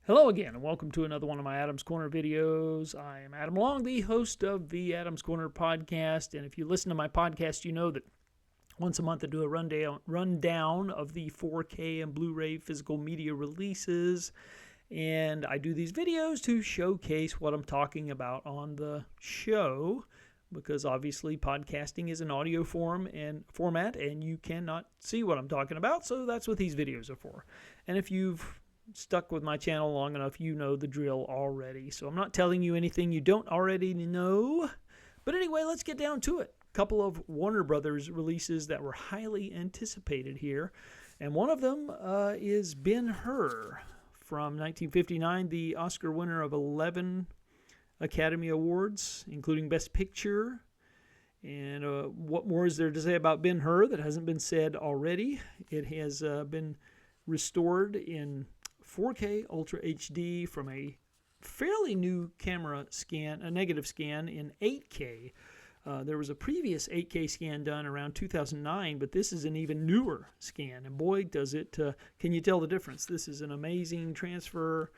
Hello again, and welcome to another one of my Adam's Corner videos. I am Adam Long, the host of the Adam's Corner podcast, and if you listen to my podcast, you know that once a month I do a rundown of the 4K and Blu-ray physical media releases, and I do these videos to showcase what I'm talking about on the show, because obviously podcasting is an audio format, and you cannot see what I'm talking about, so that's what these videos are for. And if you've stuck with my channel long enough, you know the drill already. So I'm not telling you anything you don't already know. But anyway, let's get down to it. A couple of Warner Brothers releases that were highly anticipated here. And one of them is Ben-Hur from 1959, the Oscar winner of 11 Academy Awards, including Best Picture. And what more is there to say about Ben-Hur that hasn't been said already? It has been restored in 4K Ultra HD from a fairly new camera scan, a negative scan in 8K. There was a previous 8K scan done around 2009, but this is an even newer scan, and boy, does it, can you tell the difference? This is an amazing transfer,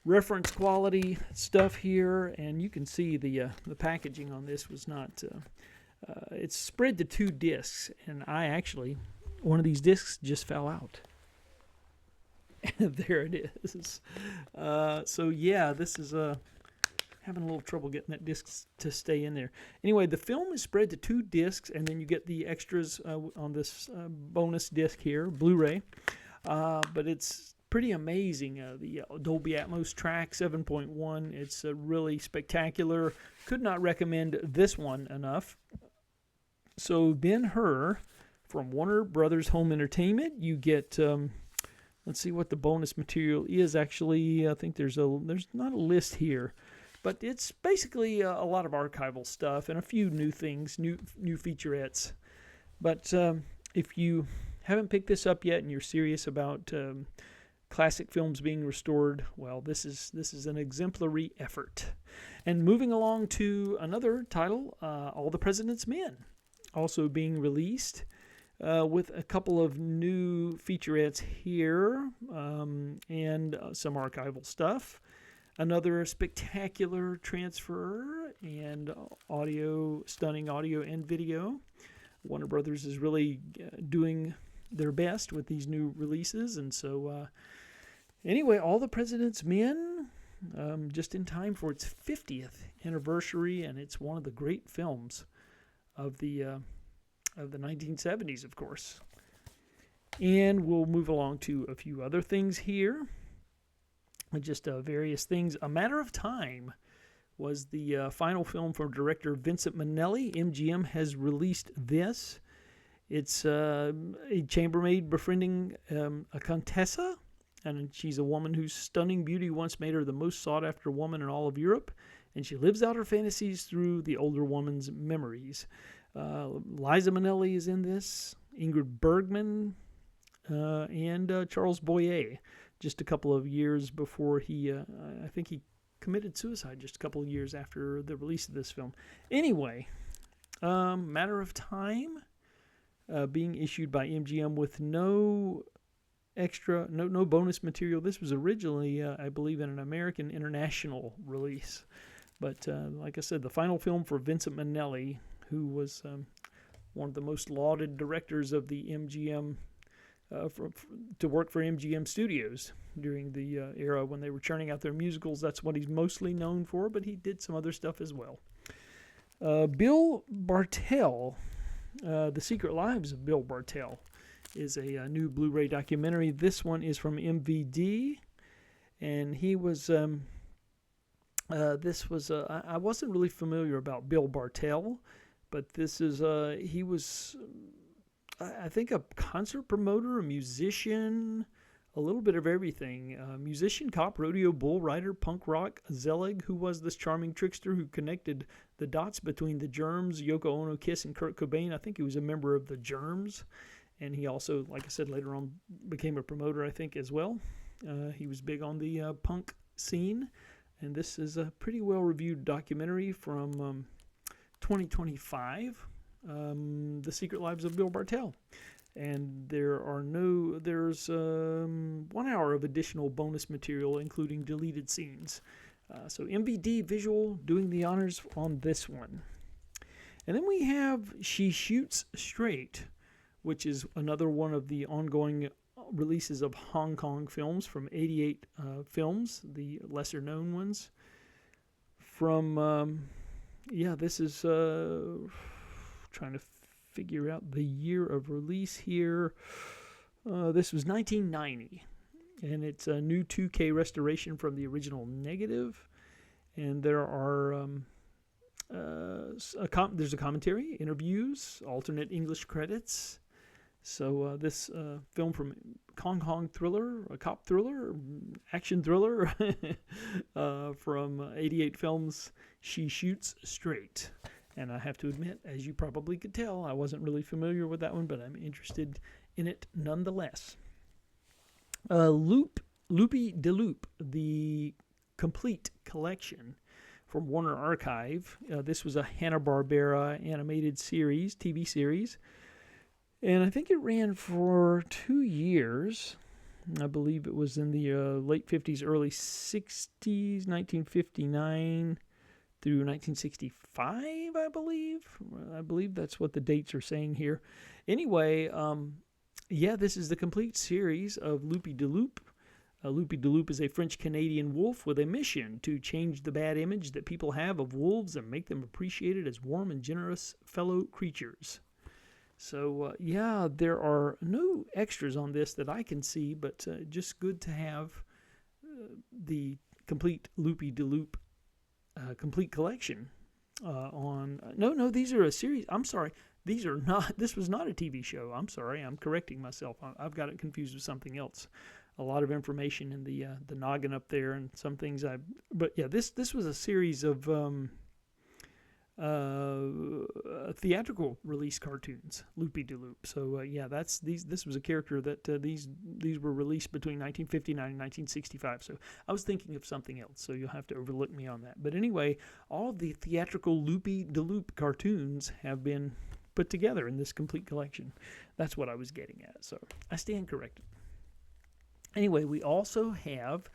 reference quality stuff here, and you can see the packaging on this was not, it's spread to 2 discs, and one of these discs just fell out. There it is. So yeah, this is having a little trouble getting that disc to stay in there. Anyway, the film is spread to 2 discs, and then you get the extras on this bonus disc here, Blu-ray. But it's pretty amazing. The Dolby Atmos track 7.1. It's really spectacular. Could not recommend this one enough. So Ben-Hur from Warner Brothers Home Entertainment. You get. Let's see what the bonus material is. Actually, I think there's not a list here, but it's basically a lot of archival stuff and a few new things, new featurettes. But if you haven't picked this up yet and you're serious about classic films being restored, well, this is an exemplary effort. And moving along to another title, All the President's Men, also being released. With a couple of new featurettes here and some archival stuff. Another spectacular transfer and stunning audio and video. Warner Brothers is really doing their best with these new releases. And so, anyway, All the President's Men, just in time for its 50th anniversary, and it's one of the great films of the 1970s, of course. And we'll move along to a few other things here. Just various things. A Matter of Time was the final film from director Vincent Minnelli. MGM has released this. It's a chambermaid befriending a contessa, and she's a woman whose stunning beauty once made her the most sought-after woman in all of Europe, and she lives out her fantasies through the older woman's memories. Liza Minnelli is in this, Ingrid Bergman, and Charles Boyer, just a couple of years before I think he committed suicide just a couple of years after the release of this film. Anyway, Matter of Time, being issued by MGM with no bonus material. This was originally, I believe, an American international release. But like I said, the final film for Vincent Minnelli, who was one of the most lauded directors of the MGM, to work for MGM Studios during the era when they were churning out their musicals. That's what he's mostly known for, but he did some other stuff as well. Bill Bartell, The Secret Lives of Bill Bartell, is a new Blu-ray documentary. This one is from MVD, and he was... I wasn't really familiar about Bill Bartell, but this is, he was, I think, a concert promoter, a musician, a little bit of everything. Musician, cop, rodeo, bull rider, punk rock, Zelig, who was this charming trickster who connected the dots between the Germs, Yoko Ono, Kiss, and Kurt Cobain. I think he was a member of the Germs, and he also, like I said, later on became a promoter, I think, as well. He was big on the punk scene. And this is a pretty well-reviewed documentary from 2025, The Secret Lives of Bill Bartell. And there's 1 hour of additional bonus material, including deleted scenes. So MVD Visual doing the honors on this one. And then we have She Shoots Straight, which is another one of the ongoing releases of Hong Kong films from 88 films, the lesser known ones. From, this is trying to figure out the year of release here. This was 1990, and it's a new 2K restoration from the original negative. And there are there's a commentary, interviews, alternate English credits. So this film from Hong Kong thriller, a cop thriller, action thriller from 88 films, She Shoots Straight. And I have to admit, as you probably could tell, I wasn't really familiar with that one, but I'm interested in it nonetheless. Loopy de Loop, the complete collection from Warner Archive. This was a Hanna-Barbera animated series, TV series. And I think it ran for 2 years. I believe it was in the late 50s, early 60s, 1959 through 1965, I believe. I believe that's what the dates are saying here. Anyway, this is the complete series of Loopy de Loop. Loopy de Loop is a French-Canadian wolf with a mission to change the bad image that people have of wolves and make them appreciated as warm and generous fellow creatures. So, there are no extras on this that I can see, but just good to have the complete Loopy de Loop complete collection on... No, these are a series. I'm sorry. These are not... This was not a TV show. I'm sorry. I'm correcting myself. I've got it confused with something else. A lot of information in the noggin up there and some things I... But, this was a series of... theatrical release cartoons, Loopy de Loop. So this was a character that these were released between 1959 and 1965. So I was thinking of something else. So you'll have to overlook me on that. But anyway, all of the theatrical Loopy de Loop cartoons have been put together in this complete collection. That's what I was getting at. So I stand corrected. Anyway, we also have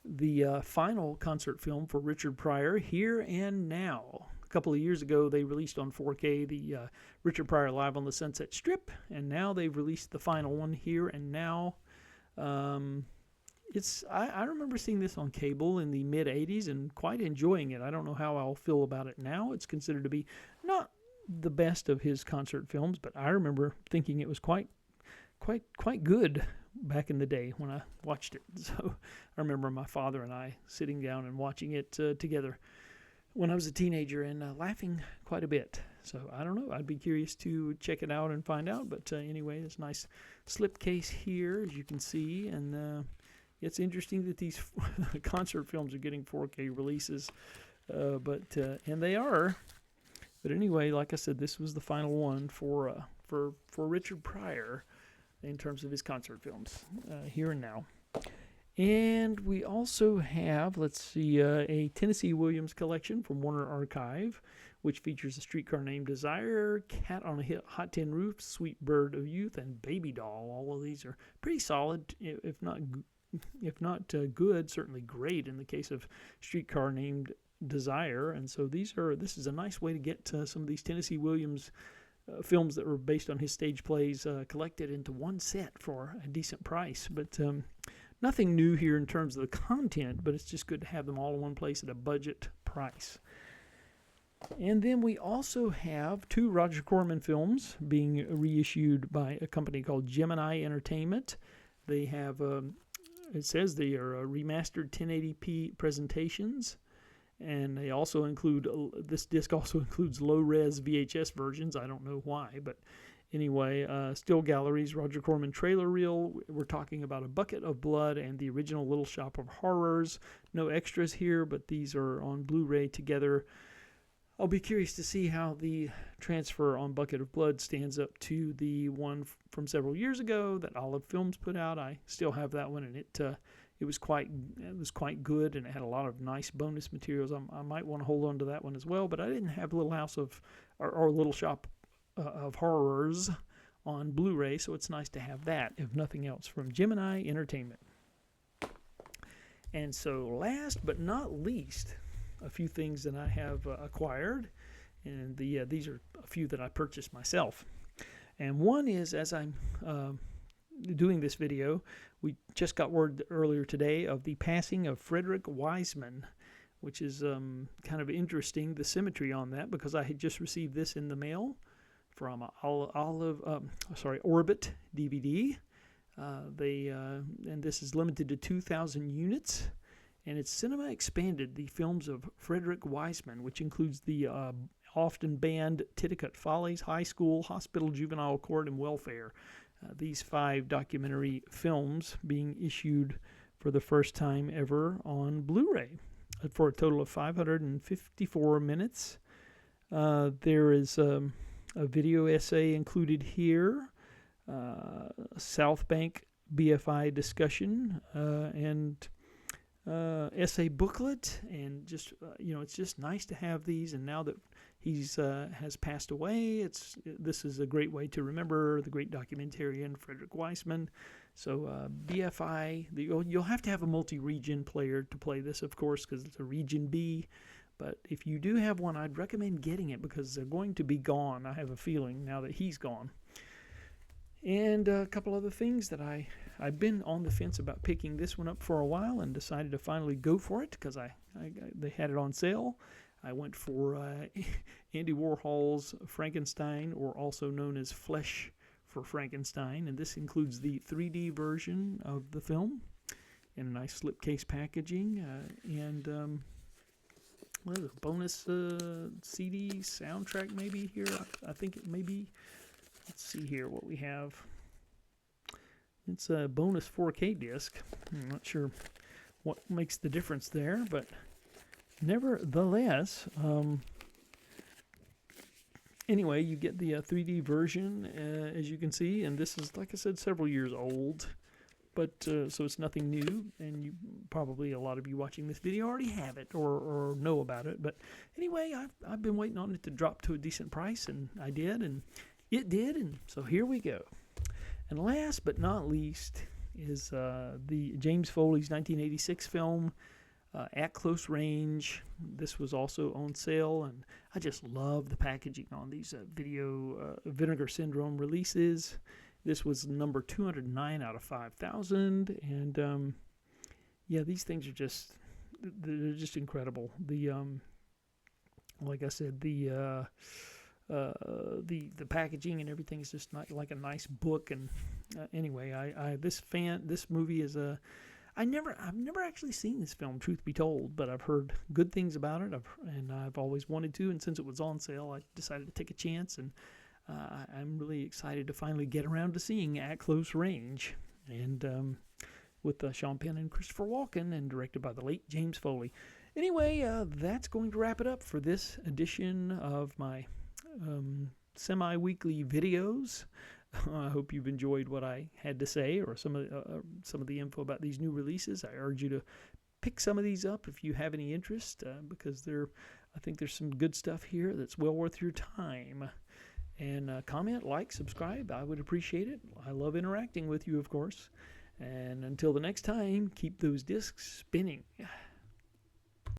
the final concert film for Richard Pryor, Here and Now. A couple of years ago, they released on 4K the Richard Pryor Live on the Sunset Strip, and now they've released the final one, Here and Now. I remember seeing this on cable in the mid-'80s and quite enjoying it. I don't know how I'll feel about it now. It's considered to be not the best of his concert films, but I remember thinking it was quite good back in the day when I watched it. So I remember my father and I sitting down and watching it together when I was a teenager and laughing quite a bit. So I don't know. I'd be curious to check it out and find out. But anyway, there's a nice slipcase here, as you can see. And it's interesting that these concert films are getting 4K releases. And they are. But anyway, like I said, this was the final one for Richard Pryor in terms of his concert films, Here and Now. And we also have, a Tennessee Williams collection from Warner Archive, which features A Streetcar Named Desire, Cat on a Hot Tin Roof, Sweet Bird of Youth, and Baby Doll. All of these are pretty solid, if not good, certainly great in the case of Streetcar Named Desire. And so this is a nice way to get some of these Tennessee Williams films that were based on his stage plays collected into one set for a decent price. But nothing new here in terms of the content, but it's just good to have them all in one place at a budget price. And then we also have 2 Roger Corman films being reissued by a company called Gemini Entertainment. They have, it says they are remastered 1080p presentations. And they also include, this disc also includes low-res VHS versions. I don't know why, but anyway, still galleries, Roger Corman trailer reel. We're talking about A Bucket of Blood and the original Little Shop of Horrors. No extras here, but these are on Blu-ray together. I'll be curious to see how the transfer on Bucket of Blood stands up to the one from several years ago that Olive Films put out. I still have that one, and it was quite good, and it had a lot of nice bonus materials. I might want to hold on to that one as well, but I didn't have Little Shop of Horrors on Blu-ray, so it's nice to have that, if nothing else, from Gemini Entertainment. And so last but not least, a few things that I have acquired, and these are a few that I purchased myself. And one is, as I'm doing this video, we just got word earlier today of the passing of Frederick Wiseman, which is kind of interesting, the symmetry on that, because I had just received this in the mail from Orbit DVD. And this is limited to 2,000 units, and it's cinema expanded the films of Frederick Wiseman, which includes the often banned Titicut Follies, High School, Hospital, Juvenile Court, and Welfare. These 5 documentary films being issued for the first time ever on Blu-ray for a total of 554 minutes. There is a video essay included here, South Bank BFI discussion, and essay booklet, and just it's just nice to have these. And now that he's has passed away, this is a great way to remember the great documentarian Frederick Wiseman. So BFI, you'll have to have a multi-region player to play this, of course, because it's a Region B. But if you do have one, I'd recommend getting it, because they're going to be gone, I have a feeling, now that he's gone. And a couple other things that I've been on the fence about picking this one up for a while, and decided to finally go for it because they had it on sale. I went for Andy Warhol's Frankenstein, or also known as Flesh for Frankenstein, and this includes the 3D version of the film in a nice slipcase packaging, and what is it, bonus CD soundtrack maybe here. I think it may be. Let's see here what we have. It's a bonus 4K disc. I'm not sure what makes the difference there, but nevertheless, anyway, you get the 3D version, as you can see, and this is, like I said, several years old, but so it's nothing new, and you probably, a lot of you watching this video already have it or know about it. But anyway, I've been waiting on it to drop to a decent price, and I did, and it did, and so here we go. And last but not least is the James Foley's 1986 film, At Close Range. This was also on sale, and I just love the packaging on these video Vinegar Syndrome releases. This was number 209 out of 5,000, and yeah, these things are they're just incredible. The like I said, the packaging and everything is just not like a nice book. And anyway, this movie is I've never actually seen this film, truth be told, but I've heard good things about it, and I've always wanted to, and since it was on sale, I decided to take a chance, and I'm really excited to finally get around to seeing At Close Range, and with Sean Penn and Christopher Walken, and directed by the late James Foley. Anyway, that's going to wrap it up for this edition of my semi-weekly videos. I hope you've enjoyed what I had to say, or some of the info about these new releases. I urge you to pick some of these up if you have any interest, because I think there's some good stuff here that's well worth your time. And comment, like, subscribe. I would appreciate it. I love interacting with you, of course. And until the next time, keep those discs spinning.